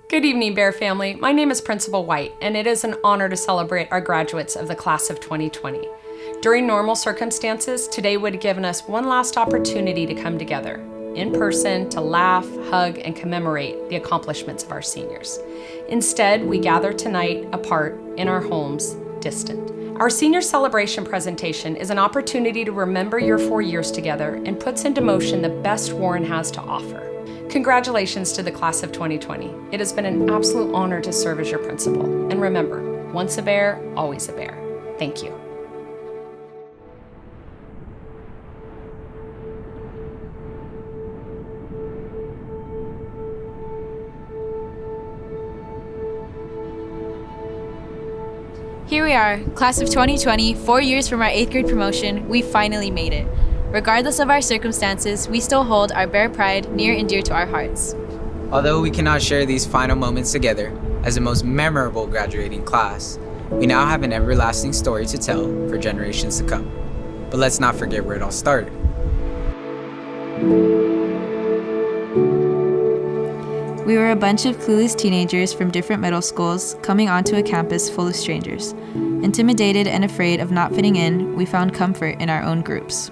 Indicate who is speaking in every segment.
Speaker 1: Good evening, Bear family. My name is Principal White, and it is an honor to celebrate our graduates of the class of 2020. During normal circumstances, today would have given us one last opportunity to come together in person to laugh, hug, and commemorate the accomplishments of our seniors. Instead, we gather tonight apart in our homes, distant. Our senior celebration presentation is an opportunity to remember your 4 years together and puts into motion the best Warren has to offer. Congratulations to the class of 2020. It has been an absolute honor to serve as your principal. And remember, once a bear, always a bear. Thank you.
Speaker 2: Here we are, class of 2020, 4 years from our 8th grade promotion. We finally made it. Regardless of our circumstances, we still hold our Bear pride near and dear to our hearts.
Speaker 3: Although we cannot share these final moments together as the most memorable graduating class, we now have an everlasting story to tell for generations to come. But let's not forget where it all started.
Speaker 2: We were a bunch of clueless teenagers from different middle schools coming onto a campus full of strangers. Intimidated and afraid of not fitting in, we found comfort in our own groups.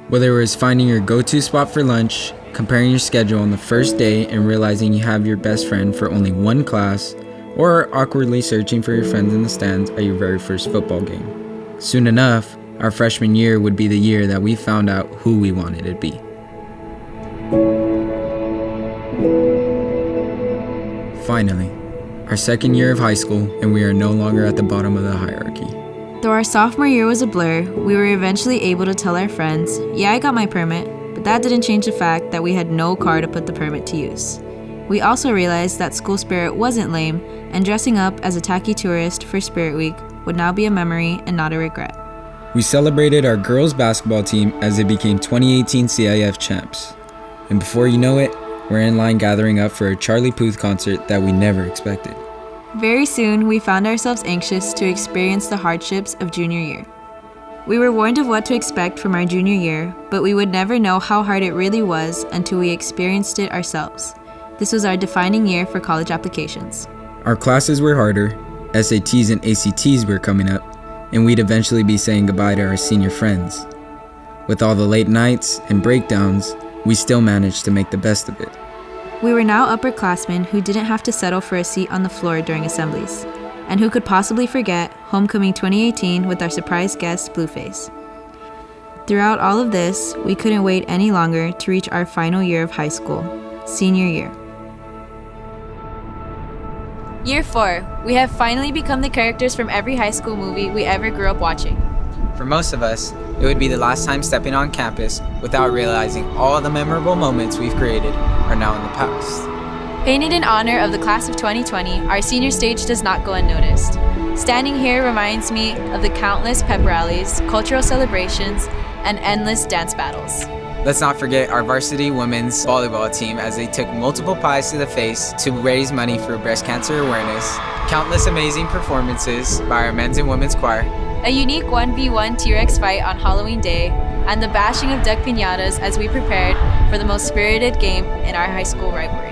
Speaker 3: Whether it was finding your go-to spot for lunch, comparing your schedule on the first day and realizing you have your best friend for only one class, or awkwardly searching for your friends in the stands at your very first football game. Soon enough, our freshman year would be the year that we found out who we wanted to be. Finally, our second year of high school, and we are no longer at the bottom of the hierarchy.
Speaker 2: Though our sophomore year was a blur, we were eventually able to tell our friends, yeah, I got my permit, but that didn't change the fact that we had no car to put the permit to use. We also realized that school spirit wasn't lame, and dressing up as a tacky tourist for Spirit Week would now be a memory and not a regret.
Speaker 3: We celebrated our girls' basketball team as they became 2018 CIF champs. And before you know it, we're in line gathering up for a Charlie Puth concert that we never expected.
Speaker 2: Very soon, we found ourselves anxious to experience the hardships of junior year. We were warned of what to expect from our junior year, but we would never know how hard it really was until we experienced it ourselves. This was our defining year for college applications.
Speaker 3: Our classes were harder, SATs and ACTs were coming up, and we'd eventually be saying goodbye to our senior friends. With all the late nights and breakdowns, we still managed to make the best of it.
Speaker 2: We were now upperclassmen who didn't have to settle for a seat on the floor during assemblies, and who could possibly forget Homecoming 2018 with our surprise guest, Blueface. Throughout all of this, we couldn't wait any longer to reach our final year of high school, senior year. Year 4, we have finally become the characters from every high school movie we ever grew up watching.
Speaker 3: For most of us, it would be the last time stepping on campus without realizing all the memorable moments we've created are now in the past.
Speaker 2: Painted in honor of the class of 2020, our senior stage does not go unnoticed. Standing here reminds me of the countless pep rallies, cultural celebrations, and endless dance battles.
Speaker 3: Let's not forget our varsity women's volleyball team as they took multiple pies to the face to raise money for breast cancer awareness, countless amazing performances by our men's and women's choir,
Speaker 2: a unique 1v1 T-Rex fight on Halloween Day, and the bashing of duck piñatas as we prepared for the most spirited game in our high school rivalry.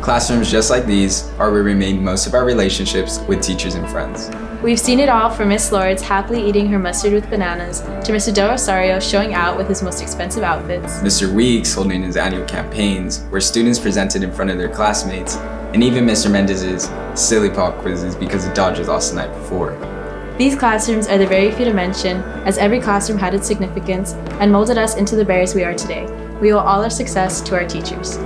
Speaker 4: Classrooms just like these are where we made most of our relationships with teachers and friends.
Speaker 5: We've seen it all from Miss Lords happily eating her mustard with bananas, to Mr. Del Rosario showing out with his most expensive outfits,
Speaker 4: Mr. Weeks holding his annual campaigns where students presented in front of their classmates, and even Mr. Mendez's silly pop quizzes because the Dodgers lost the night before.
Speaker 5: These classrooms are the very few to mention, as every classroom had its significance and molded us into the bears we are today. We owe all our success to our teachers.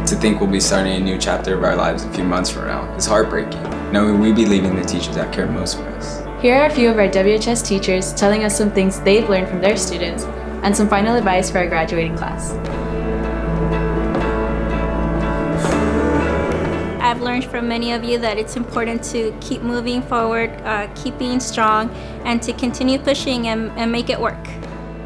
Speaker 4: To think we'll be starting a new chapter of our lives a few months from now is heartbreaking, knowing we'd be leaving the teachers that cared most for us.
Speaker 5: Here are a few of our WHS teachers telling us some things they've learned from their students and some final advice for our graduating class.
Speaker 6: I've learned from many of you that it's important to keep moving forward, keep being strong, and to continue pushing and make it work.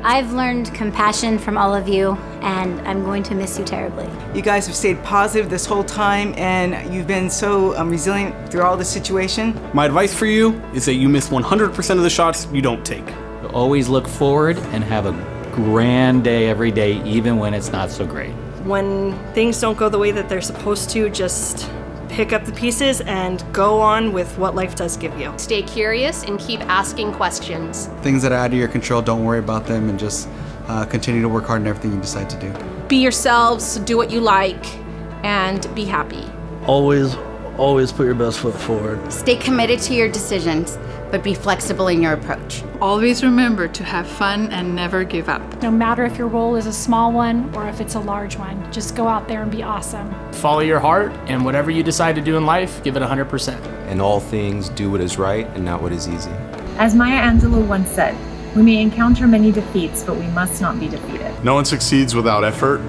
Speaker 7: I've learned compassion from all of you, and I'm going to miss you terribly.
Speaker 8: You guys have stayed positive this whole time, and you've been so resilient through all this situation.
Speaker 9: My advice for you is that you miss 100% of the shots you don't take.
Speaker 10: Always look forward and have a grand day every day, even when it's not so great.
Speaker 11: When things don't go the way that they're supposed to, just pick up the pieces and go on with what life does give you.
Speaker 12: Stay curious and keep asking questions.
Speaker 13: Things that are out of your control, don't worry about them, and just continue to work hard in everything you decide to do.
Speaker 1: Be yourselves, do what you like, and be happy.
Speaker 14: Always put your best foot forward.
Speaker 15: Stay committed to your decisions, but be flexible in your approach.
Speaker 16: Always remember to have fun and never give up.
Speaker 17: No matter if your role is a small one or if it's a large one, just go out there and be awesome.
Speaker 18: Follow your heart, and whatever you decide to do in life, give it 100%.
Speaker 19: In all things, do what is right and not what is easy.
Speaker 20: As Maya Angelou once said, we may encounter many defeats, but we must not be defeated.
Speaker 21: No one succeeds without effort.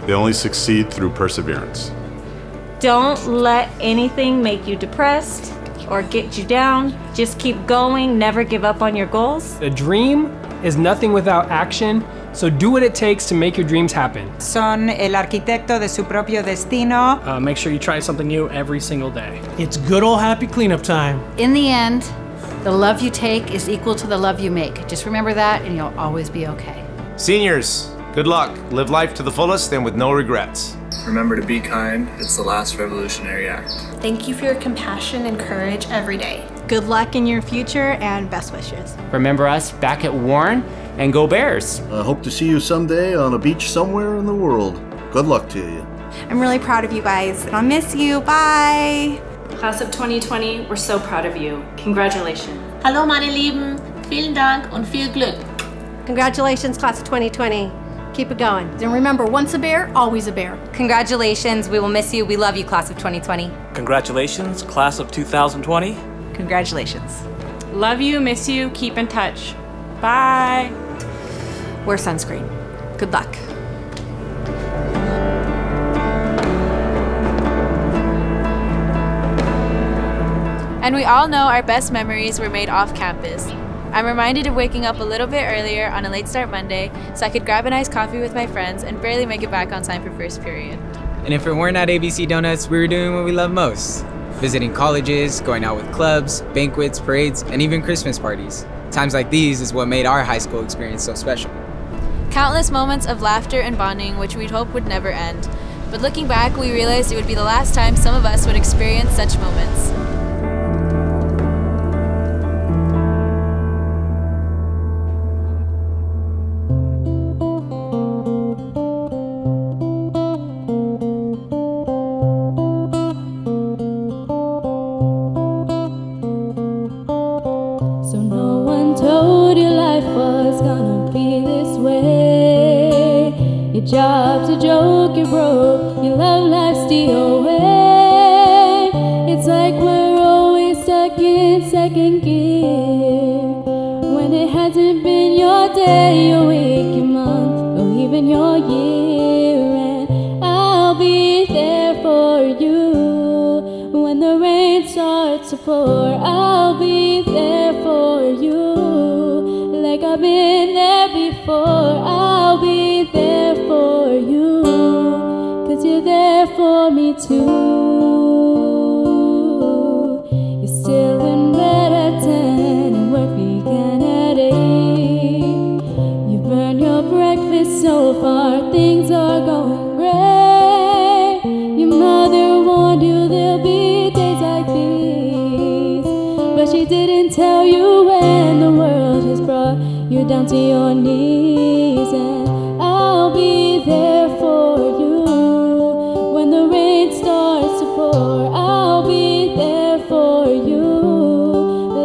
Speaker 21: They only succeed through perseverance.
Speaker 22: Don't let anything make you depressed or get you down. Just keep going, never give up on your goals.
Speaker 18: A dream is nothing without action, so do what it takes to make your dreams happen.
Speaker 23: Son el arquitecto de su propio destino.
Speaker 18: Make sure you try something new every single day.
Speaker 24: It's good old happy cleanup time.
Speaker 15: In the end, the love you take is equal to the love you make. Just remember that and you'll always be okay.
Speaker 25: Seniors, good luck. Live life to the fullest and with no regrets.
Speaker 26: Remember to be kind. It's the last revolutionary act.
Speaker 27: Thank you for your compassion and courage every day.
Speaker 6: Good luck in your future and best wishes.
Speaker 10: Remember us back at Warren, and go Bears.
Speaker 28: I hope to see you someday on a beach somewhere in the world. Good luck to you.
Speaker 29: I'm really proud of you guys. I'll miss you. Bye.
Speaker 5: Class of 2020, we're so proud of you. Congratulations.
Speaker 27: Hallo meine Lieben, vielen Dank und viel Glück.
Speaker 12: Congratulations, Class of 2020. Keep it going.
Speaker 6: And remember, once a bear, always a bear.
Speaker 2: Congratulations, we will miss you. We love you, Class of 2020.
Speaker 30: Congratulations, Class of 2020.
Speaker 5: Congratulations. Love you, miss you, keep in touch. Bye.
Speaker 2: Wear sunscreen. Good luck. And we all know our best memories were made off campus. I'm reminded of waking up a little bit earlier on a late start Monday so I could grab an iced coffee with my friends and barely make it back on time for first period.
Speaker 3: And if it weren't at ABC Donuts, we were doing what we love most. Visiting colleges, going out with clubs, banquets, parades, and even Christmas parties. Times like these is what made our high school experience so special.
Speaker 2: Countless moments of laughter and bonding which we'd hope would never end. But looking back, we realized it would be the last time some of us would experience such moments.
Speaker 31: Job's a joke, you're broke, your love life's DOA. It's like we're always stuck in second gear, when it hasn't been your day, your week, your month, or even your year. And I'll be there for you when the rain starts to pour. I'll be there for you like I've been there before. I'll be there for you, 'cause you're there for me too. You're still in bed at 10 and work began at 8. You burn your breakfast so far, things are going great. Your mother warned you there'll be days like these, but she didn't tell you when the world has brought you down to your knees. And I'll be there for you when the rain starts to pour. I'll be there for you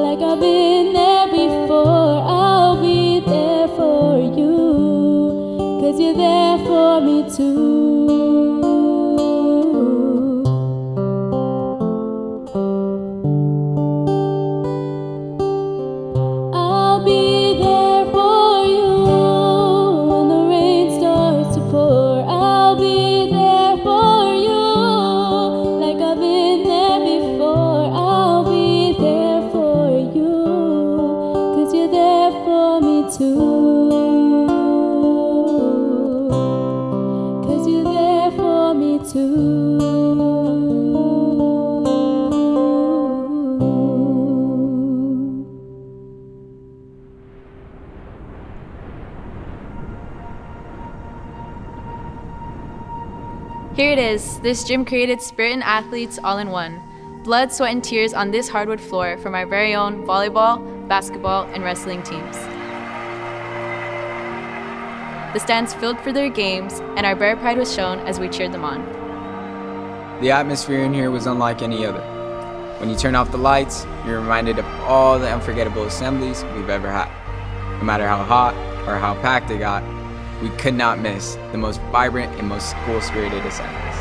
Speaker 31: like I've been there before. I'll be there for you, 'cause you're there for me too. I'll be there for you when the rain starts to pour. I'll be there for you like I've been there before. I'll be there for you, 'cause you're there for me too.
Speaker 5: Here it is. This gym created spirit and athletes all in one. Blood, sweat, and tears on this hardwood floor from our very own volleyball, basketball, and wrestling teams. The stands filled for their games, and our Bear pride was shown as we cheered them on.
Speaker 3: The atmosphere in here was unlike any other. When you turn off the lights, you're reminded of all the unforgettable assemblies we've ever had. No matter how hot or how packed it got, we could not miss the most vibrant and most school-spirited assemblies.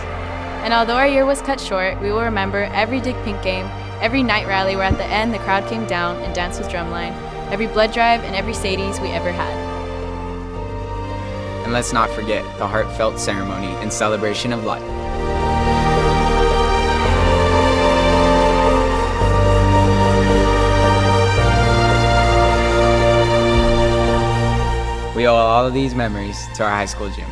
Speaker 5: And although our year was cut short, we will remember every Dig Pink game, every night rally where at the end the crowd came down and danced with drumline, every blood drive, and every Sadie's we ever had.
Speaker 3: And let's not forget the heartfelt ceremony and celebration of life. We owe all of these memories to our high school gym.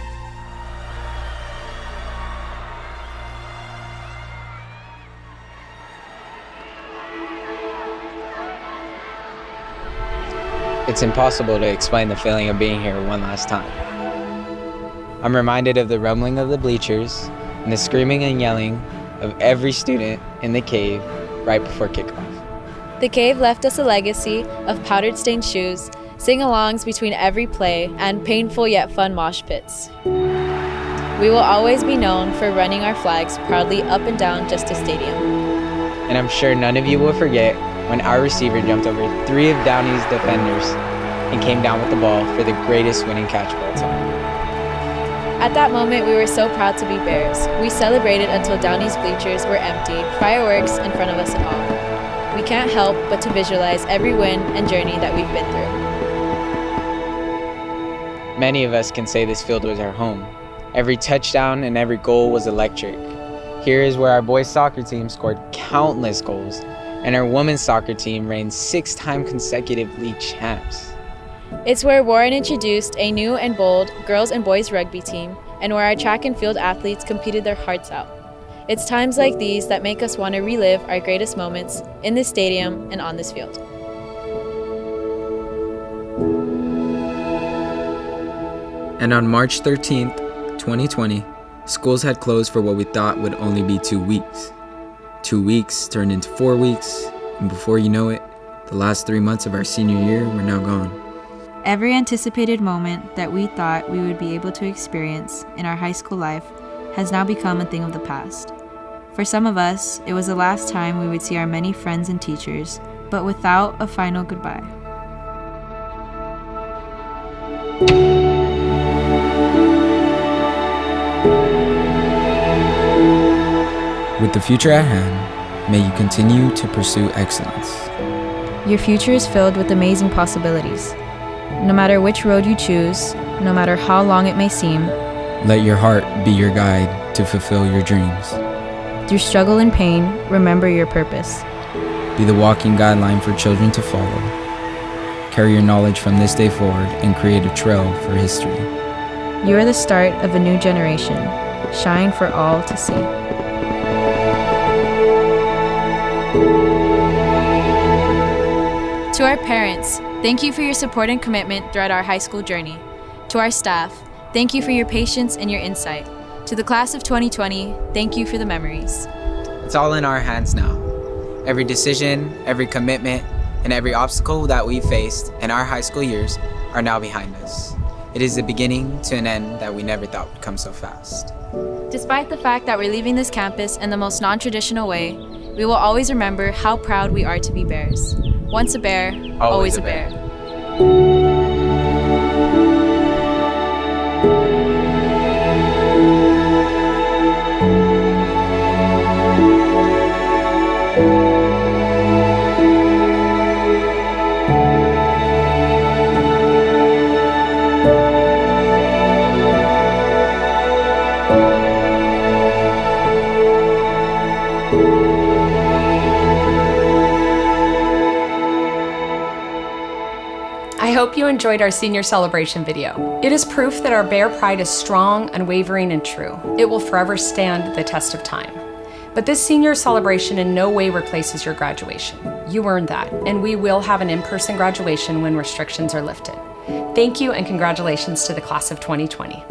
Speaker 3: It's impossible to explain the feeling of being here one last time. I'm reminded of the rumbling of the bleachers and the screaming and yelling of every student in the cave right before kickoff.
Speaker 5: The cave left us a legacy of powdered stained shoes, sing-alongs between every play, and painful yet fun mosh pits. We will always be known for running our flags proudly up and down Justice Stadium.
Speaker 3: And I'm sure none of you will forget when our receiver jumped over 3 of Downey's defenders and came down with the ball for the greatest winning catch of all time.
Speaker 5: At that moment, we were so proud to be Bears. We celebrated until Downey's bleachers were empty, fireworks in front of us and all. We can't help but to visualize every win and journey that we've been through.
Speaker 3: Many of us can say this field was our home. Every touchdown and every goal was electric. Here is where our boys soccer team scored countless goals, and our women's soccer team reigned 6-time consecutive league champs.
Speaker 5: It's where Warren introduced a new and bold girls and boys rugby team, and where our track and field athletes competed their hearts out. It's times like these that make us want to relive our greatest moments in this stadium and on this field.
Speaker 3: And on March 13th, 2020, schools had closed for what we thought would only be 2 weeks. 2 weeks turned into 4 weeks, and before you know it, the last 3 months of our senior year were now gone.
Speaker 2: Every anticipated moment that we thought we would be able to experience in our high school life has now become a thing of the past. For some of us, it was the last time we would see our many friends and teachers, but without a final goodbye.
Speaker 3: With the future at hand, may you continue to pursue excellence.
Speaker 2: Your future is filled with amazing possibilities. No matter which road you choose, no matter how long it may seem,
Speaker 3: let your heart be your guide to fulfill your dreams.
Speaker 2: Through struggle and pain, remember your purpose.
Speaker 3: Be the walking guideline for children to follow. Carry your knowledge from this day forward and create a trail for history.
Speaker 2: You are the start of a new generation. Shine for all to see.
Speaker 5: To our parents, thank you for your support and commitment throughout our high school journey. To our staff, thank you for your patience and your insight. To the class of 2020, thank you for the memories.
Speaker 3: It's all in our hands now. Every decision, every commitment, and every obstacle that we faced in our high school years are now behind us. It is the beginning to an end that we never thought would come so fast.
Speaker 5: Despite the fact that we're leaving this campus in the most non-traditional way, we will always remember how proud we are to be Bears. Once a Bear, always a Bear.
Speaker 1: I hope you enjoyed our senior celebration video. It is proof that our Bear pride is strong, unwavering, and true. It will forever stand the test of time. But this senior celebration in no way replaces your graduation. You earned that, and we will have an in-person graduation when restrictions are lifted. Thank you and congratulations to the class of 2020.